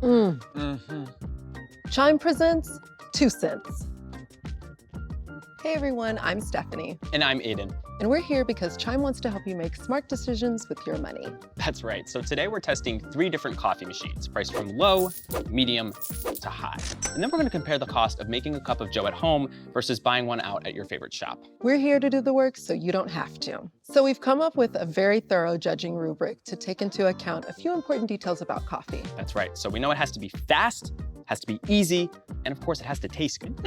Mm. Mm-hmm. Chime presents 2 cents. Hey everyone, I'm Stephanie. And I'm Aiden. And we're here because Chime wants to help you make smart decisions with your money. That's right. So today we're testing 3 different coffee machines, priced from low, medium, to high. And then we're going to compare the cost of making a cup of joe at home versus buying one out at your favorite shop. We're here to do the work so you don't have to. So we've come up with a very thorough judging rubric to take into account a few important details about coffee. That's right. So we know it has to be fast, has to be easy, and of course it has to taste good.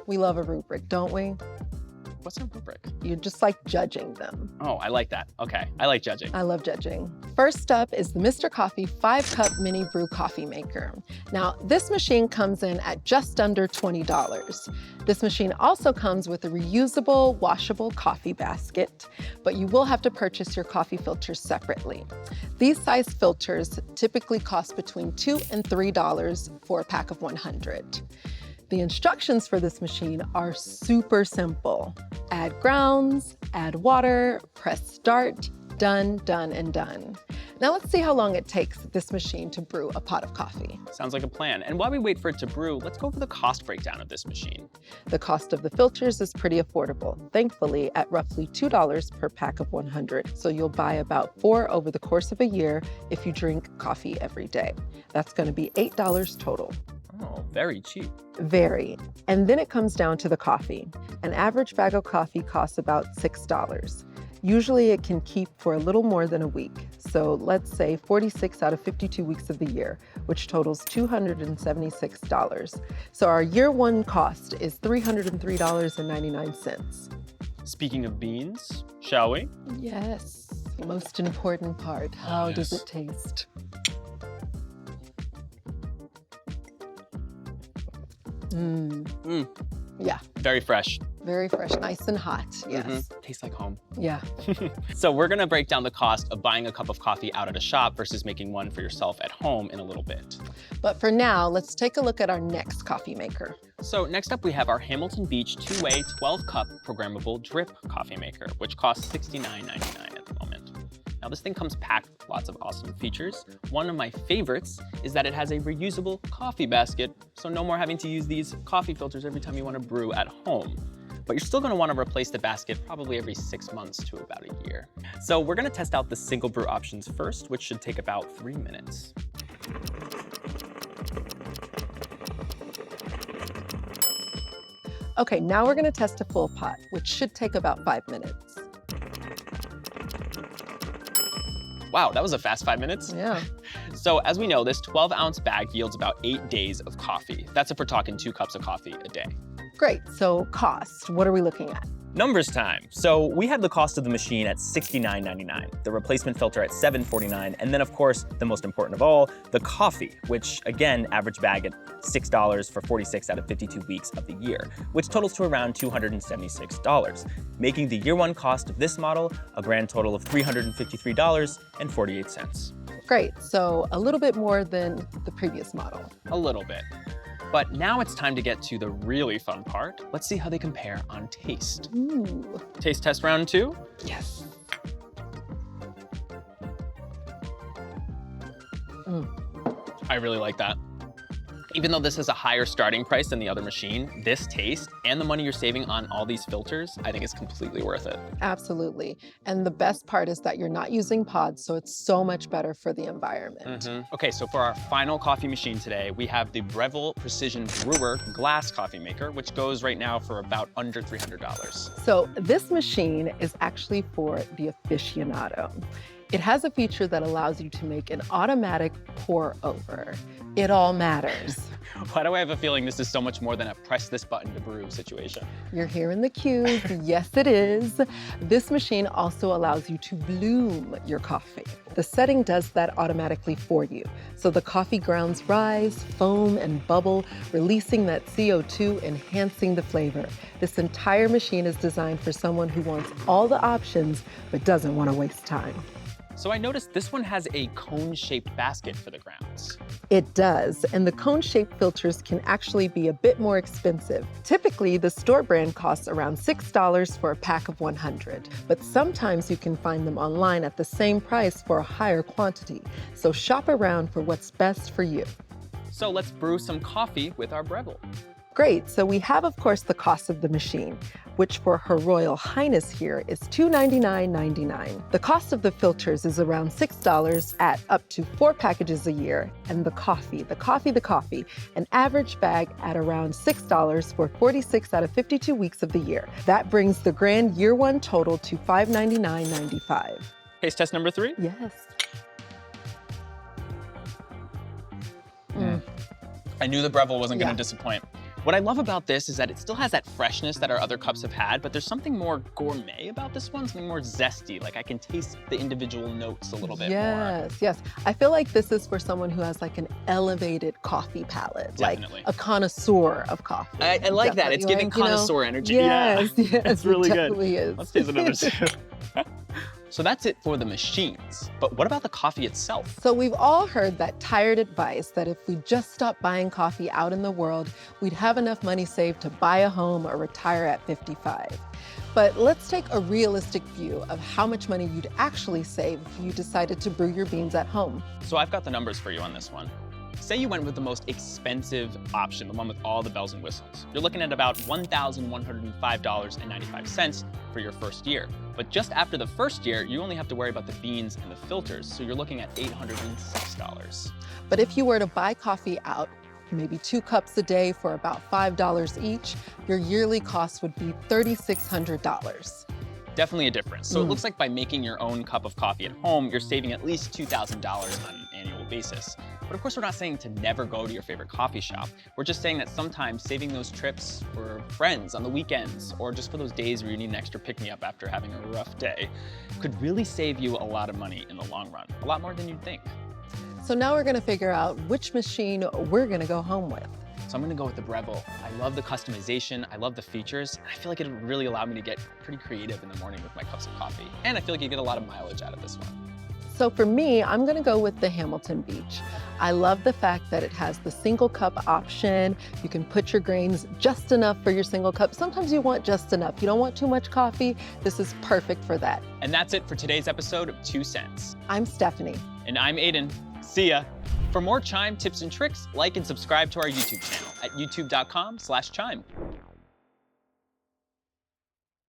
We love a rubric, don't we? What's a rubric? You just like judging them. Oh, I like that. Okay, I like judging. I love judging. First up is the Mr. Coffee 5-cup mini brew coffee maker. Now, this machine comes in at just under $20. This machine also comes with a reusable, washable coffee basket, but you will have to purchase your coffee filters separately. These size filters typically cost between $2 and $3 for a pack of 100. The instructions for this machine are super simple. Add grounds, add water, press start, done, done, and done. Now let's see how long it takes this machine to brew a pot of coffee. Sounds like a plan. And while we wait for it to brew, let's go over the cost breakdown of this machine. The cost of the filters is pretty affordable, thankfully at roughly $2 per pack of 100. So you'll buy about 4 over the course of a year if you drink coffee every day. That's going to be $8 total. Oh, very cheap. Very. And then it comes down to the coffee. An average bag of coffee costs about $6. Usually it can keep for a little more than a week. So let's say 46 out of 52 weeks of the year, which totals $276. So our year one cost is $303.99. Speaking of beans, shall we? Yes. Most important part. How does Yes. it taste? Yeah, Very fresh. very fresh, nice and hot. Yes. Tastes like home. Yeah. So we're gonna break down the cost of buying a cup of coffee out at a shop versus making one for yourself at home in a little bit. But for now, let's take a look at our next coffee maker. So next up we have our Hamilton Beach 2-way 12-cup programmable drip coffee maker, which costs $69.99 at the moment. Now this thing comes packed with lots of awesome features. One of my favorites is that it has a reusable coffee basket, so no more having to use these coffee filters every time you want to brew at home. But you're still going to want to replace the basket probably every 6 months to about a year. So we're going to test out the single brew options first, which should take about 3 minutes. Okay, now we're gonna test a full pot, which should take about 5 minutes. Wow, that was a fast 5 minutes. Yeah. So as we know, this 12-ounce bag yields about 8 days of coffee. That's if we're talking 2 cups of coffee a day. Great, so cost, what are we looking at? Numbers time. So we had the cost of the machine at $69.99, the replacement filter at $7.49, and then of course, the most important of all, the coffee, which again, average bag at $6 for 46 out of 52 weeks of the year, which totals to around $276, making the year one cost of this model a grand total of $353.48. Great, so a little bit more than the previous model. A little bit. But now it's time to get to the really fun part. Let's see how they compare on taste. Ooh, Taste test round 2? yes. I really like that. Even though this is a higher starting price than the other machine, this taste and the money you're saving on all these filters, I think is completely worth it. Absolutely. And the best part is that you're not using pods, so it's so much better for the environment. Okay, so for our final coffee machine today, we have the Breville Precision Brewer glass coffee maker, which goes right now for about under $300. So this machine is actually for the aficionado. It has a feature that allows you to make an automatic pour over. It all matters. Why do I have a feeling this is so much more than a press this button to brew situation? You're hearing the cues. Yes, it is. This machine also allows you to bloom your coffee. The setting does that automatically for you. So the coffee grounds rise, foam, and bubble, releasing that CO2, enhancing the flavor. This entire machine is designed for someone who wants all the options, but doesn't want to waste time. So I noticed this one has a cone-shaped basket for the grounds. It does, and the cone-shaped filters can actually be a bit more expensive. Typically, the store brand costs around $6 for a pack of 100, but sometimes you can find them online at the same price for a higher quantity. So shop around for what's best for you. So let's brew some coffee with our Breville. Great, so we have, of course, the cost of the machine, which for Her Royal Highness here is $299.99. The cost of the filters is around $6 at up to 4 packages a year, and the coffee, an average bag at around $6 for 46 out of 52 weeks of the year. That brings the grand year one total to $599.95. Taste test number 3? Yes. I knew the Breville wasn't going to disappoint. What I love about this is that it still has that freshness that our other cups have had, but there's something more gourmet about this one, something more zesty. Like I can taste the individual notes a little bit more. Yes. I feel like this is for someone who has like an elevated coffee palate. Definitely. Like a connoisseur of coffee. I like that. It's giving connoisseur energy. Yes, It's really good. Definitely is. Let's taste another sip. So that's it for the machines. But what about the coffee itself? So we've all heard that tired advice that if we just stopped buying coffee out in the world, we'd have enough money saved to buy a home or retire at 55. But let's take a realistic view of how much money you'd actually save if you decided to brew your beans at home. So I've got the numbers for you on this one. Say you went with the most expensive option, the one with all the bells and whistles. You're looking at about $1,105.95 for your first year. But just after the first year, you only have to worry about the beans and the filters, so you're looking at $806. But if you were to buy coffee out, maybe 2 cups a day for about $5 each, your yearly cost would be $3,600. Definitely a difference. So it looks like by making your own cup of coffee at home, you're saving at least $2,000 on an annual basis. But of course, we're not saying to never go to your favorite coffee shop. We're just saying that sometimes saving those trips for friends on the weekends, or just for those days where you need an extra pick-me-up after having a rough day, could really save you a lot of money in the long run, a lot more than you'd think. So now we're gonna figure out which machine we're gonna go home with. So I'm gonna go with the Breville. I love the customization, I love the features, and I feel like it would really allow me to get pretty creative in the morning with my cups of coffee. And I feel like you get a lot of mileage out of this one. So for me, I'm gonna go with the Hamilton Beach. I love the fact that it has the single cup option. You can put your grains just enough for your single cup. Sometimes you want just enough. You don't want too much coffee. This is perfect for that. And that's it for today's episode of 2 Cents. I'm Stephanie. And I'm Aiden. See ya. For more Chime tips and tricks, like and subscribe to our YouTube channel at youtube.com/Chime.